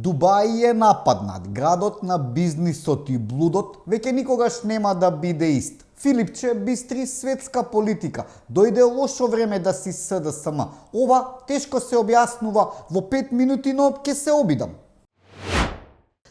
Дубај е нападнат, градот на бизнисот и блудот веќе никогаш нема да биде ист. Филипче бистри светска политика. Дојде лошо време да си СДСМ. Ова тешко се објаснува во 5 минути, но ќе се обидам.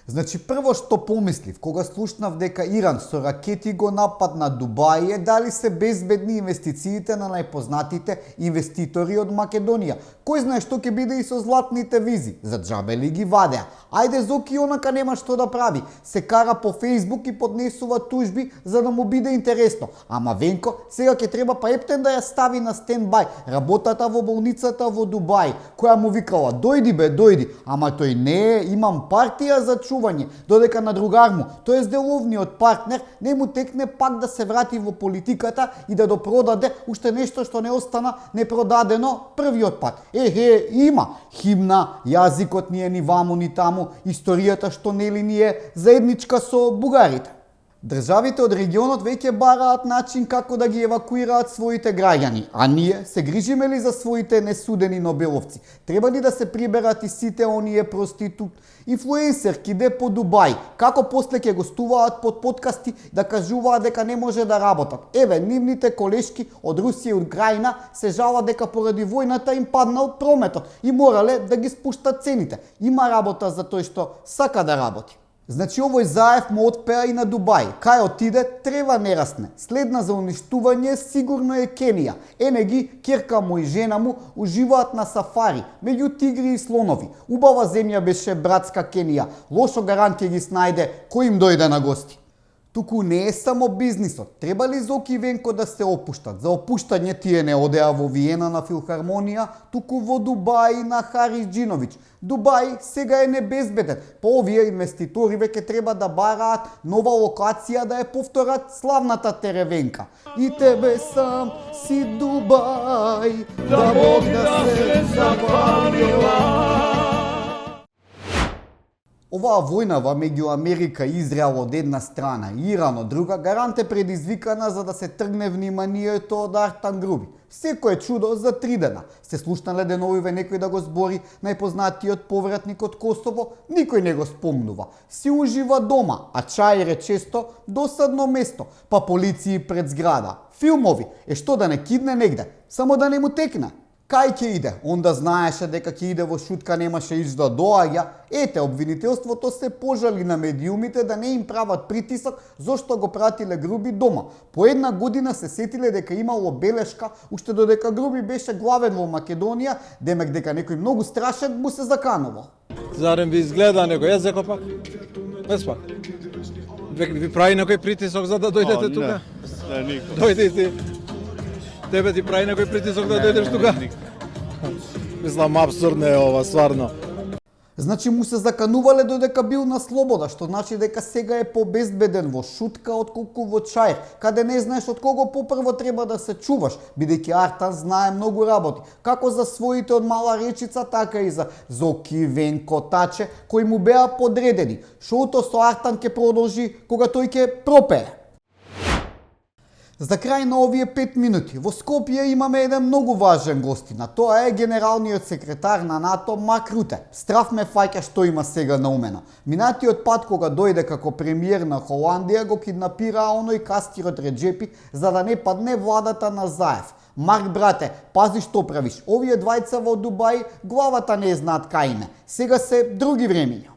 Значи, прво што помислив кога слушнав дека Иран со ракети го нападна Дубај е дали се безбедни инвестициите на најпознатите инвеститори од Македонија. Кој знае што ќе биде и со златните визи? За џабе ли ги вадеа? Ајде Зоки онака нема што да прави. Се кара по Фејсбук и поднесува тужби за да му биде интересно. Ама Венко сега ќе треба па ептен да ја стави на стендбај работата во болницата во Дубај, која му викала дојди бе, дојди, ама тој не е, имам партија за додека на другар му, тоест деловниот партнер, не му текне пак да се врати во политиката и да допродаде уште нешто што не остана непродадено првиот пат. Има химна, јазикот ни е ни ваму ни таму, историјата што нели ни е заедничка со бугарите. Државите од регионот веќе бараат начин како да ги евакуираат своите граѓани, а ние се грижиме ли за своите несудени нобеловци? Треба ли да се приберат и сите оние проститут, инфлуенсерки де по Дубај, како после ќе гостуваат под подкасти да кажуваат дека не може да работат. Еве, нивните колешки од Русија и Украина се жалат дека поради војната им паднал прометот и морале да ги спуштат цените. Има работа за тој што сака да работи. Значи овој заев му отпеа и на Дубај. Кај отиде, трева не расне. Следна за уништување сигурно е Кенија. Ене ги, ќерка му и жена му уживаат на сафари, меѓу тигри и слонови. Убава земја беше братска Кенија. Лошо гарант ќе ги снајде кој им дојде на гости. Туку не е само бизнисот. Треба ли Зоки и Венко да се опуштат? За опуштање тие не одеа во Виена на филхармонија, туку во Дубај на Харис Џиновиќ. Дубај сега е небезбеден. По овие инвеститори веќе треба да бараат нова локација да ја повторат славната теревенка. И тебе сам си Дубај, да Бог да се запалила. Оваа војнава меѓу Америка и Израел од една страна и Иран од друга гарант е предизвикана за да се тргне вниманието од Артан Груби. Секое чудо за 3 дена. Се слушнале деновиве некој да го збори најпознатиот повратник од Косово, никој не го спомнува. Си ужива дома, а Чаир е често досадно место, па полиции пред зграда. Филмови, што да не кидне негде, само да не му текне. Кај ќе иде? Онда знаеше дека ќе иде во шутка, немаше иш да доаѓа. Ете, обвинителството се пожали на медиумите да не им прават притисок зошто го пратиле Груби дома. По една година се сетиле дека имало белешка уште додека Груби беше главен во Македонија, демек дека некој многу страшен му се заканувал. Зарем ви изгледа некој езеко пак? Без пак. Ви прави некој притисок за да дојдете тука? Не, никој. Дојдете. Тебе ти прави некој притисок да дојдеш тука? Мислам, абсурдно е ова, стварно. Значи му се заканувале додека бил на слобода, што значи дека сега е побезбеден во шутка отколку во Чаир, каде не знаеш од кого попрво треба да се чуваш, бидејќи Артан знае многу работи, како за своите од Мала Речица, така и за Зоки, Венко, Таче, кои му беа подредени. Шоуто со Артан ќе продолжи кога тој ќе пропее. За крај на овие 5 минути, во Скопје имаме еден многу важен гостина. Тоа е генералниот секретар на НАТО Марк Руте. Страв ме фаќа што има сега наумено. Минатиот пат кога дојде како премиер на Холандија го киднапираа оној кастирот Реджепи за да не падне владата на Заев. Марк брате, пази што правиш. Овие двајца во Дубај главата не знаат кај име. Сега се други времиња.